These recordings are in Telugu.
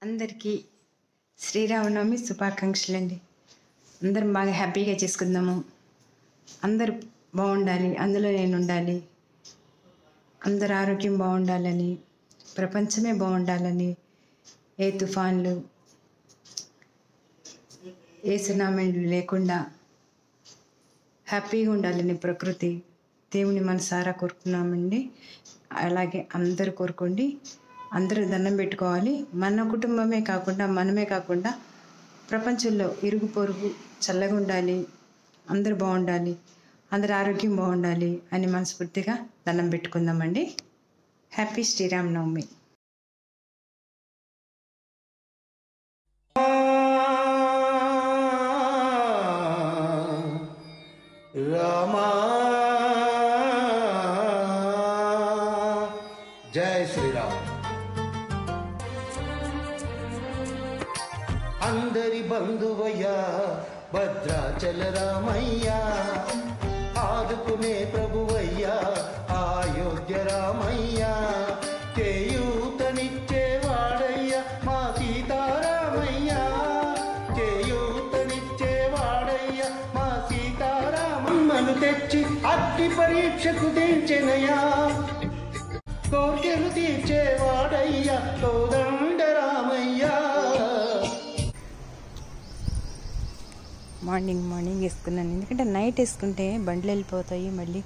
అందరికీ శ్రీరామనవమి శుభాకాంక్షలండి. అందరం బాగా హ్యాపీగా చేసుకుందాము. అందరూ బాగుండాలి, అందులో నేను ఉండాలి. అందరి ఆరోగ్యం బాగుండాలని, ప్రపంచమే బాగుండాలని, ఏ తుఫాన్లు ఏ సునామీలు లేకుండా హ్యాపీగా ఉండాలని ప్రకృతి దేవుని మనసారా కోరుకున్నామండి. అలాగే అందరూ కోరుకోండి. అందరూ దండం పెట్టుకోవాలి. మన కుటుంబమే కాకుండా మనమే కాకుండా ప్రపంచంలో ఇరుగు పొరుగు చల్లగా ఉండాలి, అందరూ బాగుండాలి, అందరి ఆరోగ్యం బాగుండాలి అని మనస్ఫూర్తిగా దండం పెట్టుకుందామండి. హ్యాపీ శ్రీరామనవమి. రామా జై శ్రీరామ్. అందరి బంధువయ్యా భద్రాచల రామయ్యా, ఆదుకునే ప్రభువయ్యా అయోధ్య రామయ్యా, చేయూతనిచ్చేవాడయ్యా మా సీతారామయ్యా, చేయూతనిచ్చేవాడయ్యా మా సీతారామమ్మను తెచ్చి అగ్ని పరీక్షకు దించెనయ్యా, కోర్కెలు తీర్చేవాడయ్యా కోదండ రామయ్యా. మార్నింగ్ వేసుకున్నాను, ఎందుకంటే నైట్ వేసుకుంటే బండ్లు వెళ్ళిపోతాయి, మళ్ళీ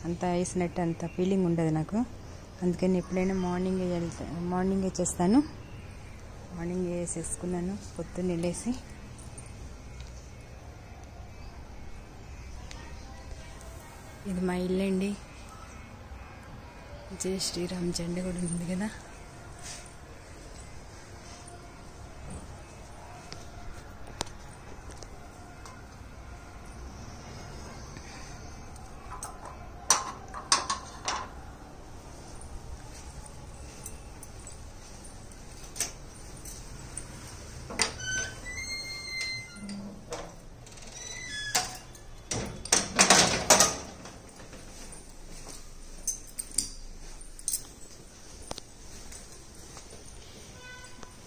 అంత వేసినట్టు అంత ఫీలింగ్ ఉండదు నాకు. అందుకని ఎప్పుడైనా మార్నింగే చేస్తాను. మార్నింగ్ వేసేసుకున్నాను పొద్దున్న వెళ్ళేసి. ఇది మా ఇల్లు అండి. జై శ్రీరామ్ జెండా కూడా ఉంది కదా.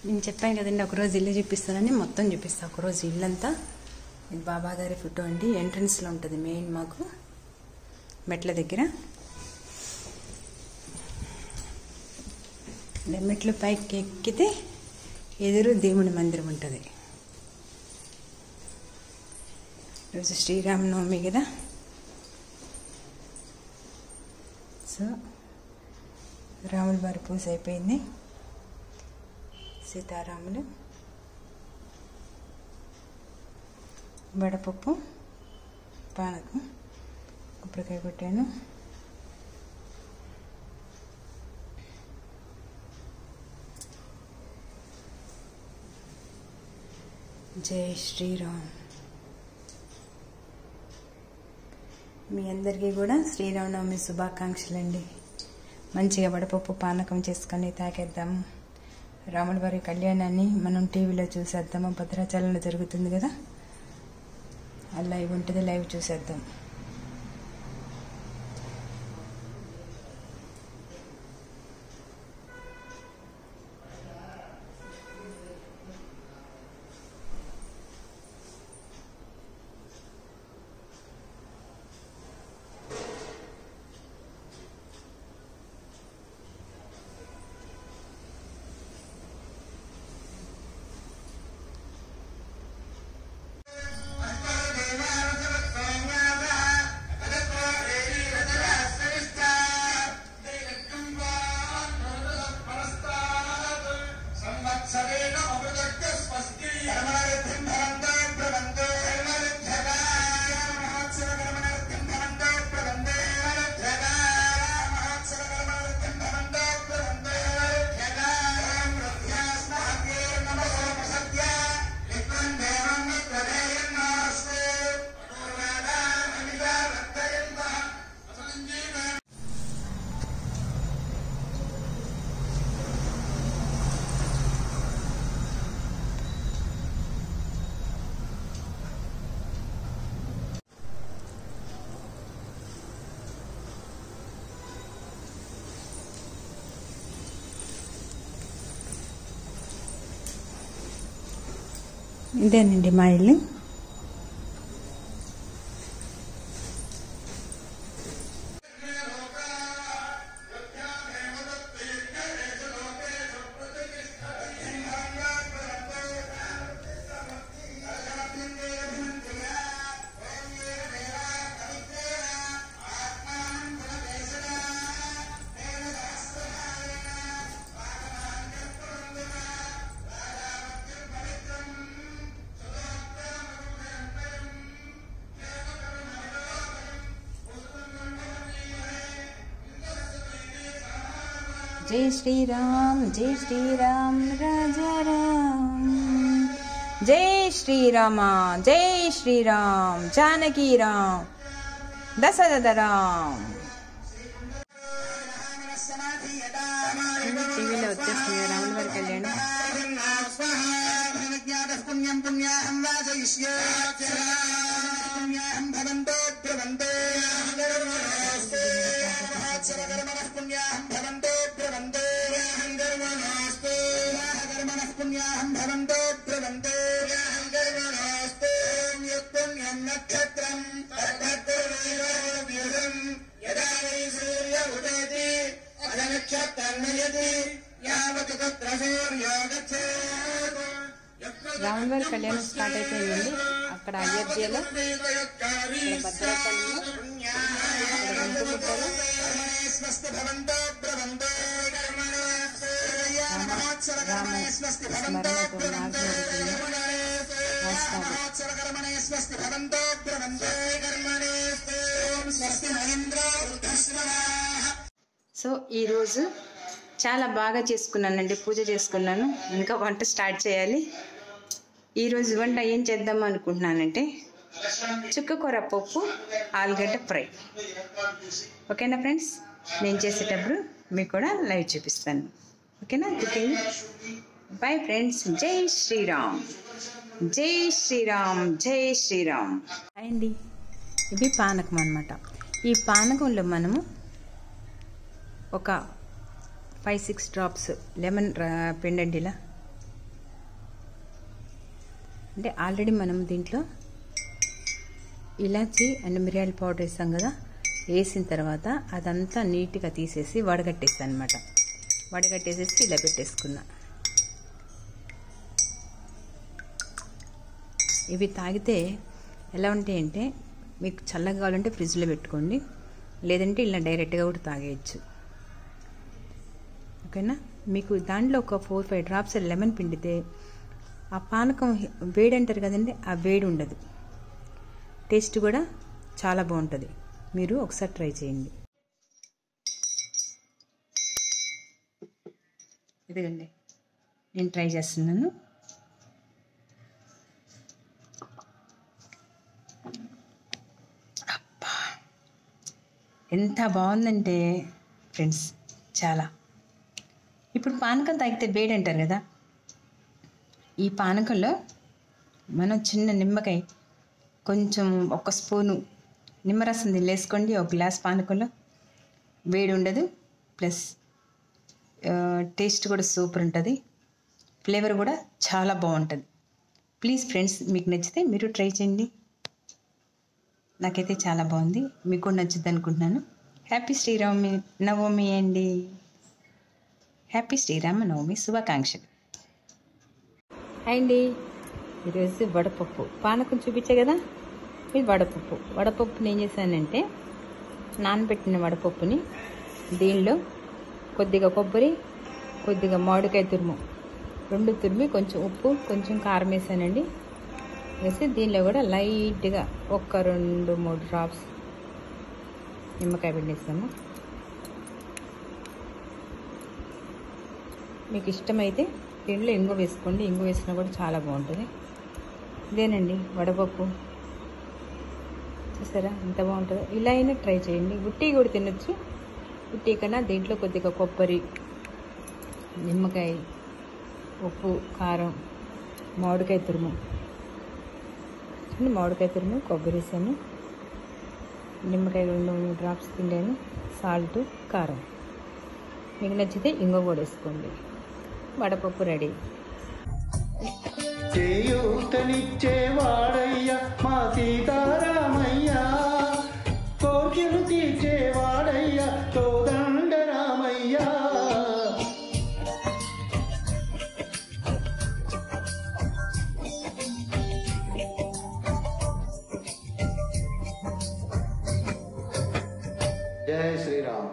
నేను చెప్పాను కదండి, ఒకరోజు ఇల్లు చూపిస్తానని, మొత్తం చూపిస్తాను ఒకరోజు ఇల్లంతా. ఇది బాబాగారి ఫోటో అండి, ఎంట్రన్స్లో ఉంటుంది మెయిన్ మాకు మెట్ల దగ్గర. మెట్లు పైకి ఎక్కితే ఎదురు దేవుని మందిరం ఉంటుంది. ఈరోజు శ్రీరామనవమి కదా, సో రాముల వారి పూజ అయిపోయింది. సీతారాములు, వడపప్పు, పానకం, కొబ్బరికాయ కొట్టాను. జై శ్రీరామ్. మీ అందరికీ కూడా శ్రీరామనవమి శుభాకాంక్షలండి. మంచిగా వడపప్పు పానకం చేసుకొని తాగేద్దాము. రాముల వారి కళ్యాణాన్ని మనం టీవీలో చూసేద్దాము. భద్రాచలంలో జరుగుతుంది కదా, ఆ లైవ్ ఉంటుంది, లైవ్ చూసేద్దాం. ఇదేనండి మా ఇల్లు. जय श्री राम राजा राम, जय श्री राम जानकी राम दशरथ राम. టీవీలో వచ్చేస్తుంది రాముల వారి కళ్యాణం. రాముల వారి కళ్యాణం స్టార్ట్ అయిపోయిందండి. అక్కడ అయోధ్యలో, భద్రాచలంలో, సో ఈరోజు చాలా బాగా చేసుకున్నానండి, పూజ చేసుకున్నాను. ఇంకా వంట స్టార్ట్ చేయాలి. ఈరోజు వంట ఏం చేద్దాం అనుకుంటున్నానంటే చుక్కకూర పప్పు, ఆలుగడ్డ ఫ్రై. ఓకేనా ఫ్రెండ్స్? నేను చేసేటప్పుడు మీకు కూడా లైవ్ చూపిస్తాను. ఓకేనా? కుకింగ్. Bye friends. జై శ్రీరామ్, జై శ్రీరామ్, జై శ్రీరామ్. అండి, ఇది పానకం అన్నమాట. ఈ పానకంలో మనము ఒక 5-6 డ్రాప్స్ లెమన్ పిండండి. ఇలా అంటే ఆల్రెడీ మనం దీంట్లో ఇలాచి అండ్ మిరియాల పౌడర్ వేసాం కదా. వేసిన తర్వాత అదంతా నీట్గా తీసేసి వడగట్టేస్తాను అనమాట. వడగట్టేసేసి ఇలా పెట్టేసుకున్నా. ఇవి తాగితే ఎలా ఉంటాయంటే, మీకు చల్లగా కావాలంటే ఫ్రిడ్జ్లో పెట్టుకోండి, లేదంటే ఇలా డైరెక్ట్గా కూడా తాగేయచ్చు. ఓకేనా? మీకు దాంట్లో ఒక 4-5 డ్రాప్స్ లెమన్ పిండితే ఆ పానకం వేడి అంటారు కదండి, ఆ వేడి ఉండదు. టేస్ట్ కూడా చాలా బాగుంటుంది. మీరు ఒకసారి ట్రై చేయండి. ఇదిగండి, నేను ట్రై చేస్తున్నాను. అబ్బా, ఎంత బాగుందంటే ఫ్రెండ్స్, చాలా. ఇప్పుడు పానకం తాగితే వేడి అంటారు కదా, ఈ పానకంలో మనం చిన్న నిమ్మకాయ, కొంచెం 1 స్పూను నిమ్మరసం వేసుకోండి. 1 గ్లాస్ పానకంలో వేడి ఉండదు, ప్లస్ టేస్ట్ కూడా సూపర్ ఉంటుంది. ఫ్లేవర్ కూడా చాలా బాగుంటుంది. ప్లీజ్ ఫ్రెండ్స్, మీకు నచ్చితే మీరు ట్రై చేయండి. నాకైతే చాలా బాగుంది, మీకు నచ్చుద్ది అనుకుంటున్నాను. హ్యాపీ శ్రీరామ నవమి అండి. హ్యాపీ శ్రీరామ నవమి శుభాకాంక్షలు. అండి, ఈరోజు వడపప్పు పానకం చూపించే కదా, ఇది వడపప్పు. వడపప్పుని ఏం చేశానంటే, నానబెట్టిన వడపప్పుని దీనిలో కొద్దిగా కొబ్బరి, కొద్దిగా మామిడికాయ తురుము 2 తురిమి, కొంచెం ఉప్పు, కొంచెం కారం వేసానండి. వేసి దీనిలో కూడా లైట్గా ఒక 2-3 డ్రాప్స్ నిమ్మకాయ పిండేస్తాము. మీకు ఇష్టమైతే దీంట్లో ఇంగు వేసుకోండి, ఇంగు వేసినా కూడా చాలా బాగుంటుంది. ఇదేనండి వడపప్పు, చూసారా ఎంత బాగుంటుందో. ఇలా అయినా ట్రై చేయండి. ఉట్టి కూడా తినొచ్చు. ఉట్టి కన్నా దీంట్లో కొద్దిగా కొబ్బరి, నిమ్మకాయ, ఉప్పు, కారం, మామిడికాయ తురుము, మామిడికాయ తురుము, కొబ్బరి వేసాను, నిమ్మకాయ 2-3 డ్రాప్స్ పిండాను, సాల్ట్, కారం. మీకు నచ్చితే ఇంగు కూడా వేసుకోండి. వడపప్పు రెడీ. చేయూతనిచ్చేవాడయ్యా మా సీతారామయ్యా, కోర్కెలు తీర్చేవాడయ్యా కోదండ రామయ్యా. జై శ్రీరామ్.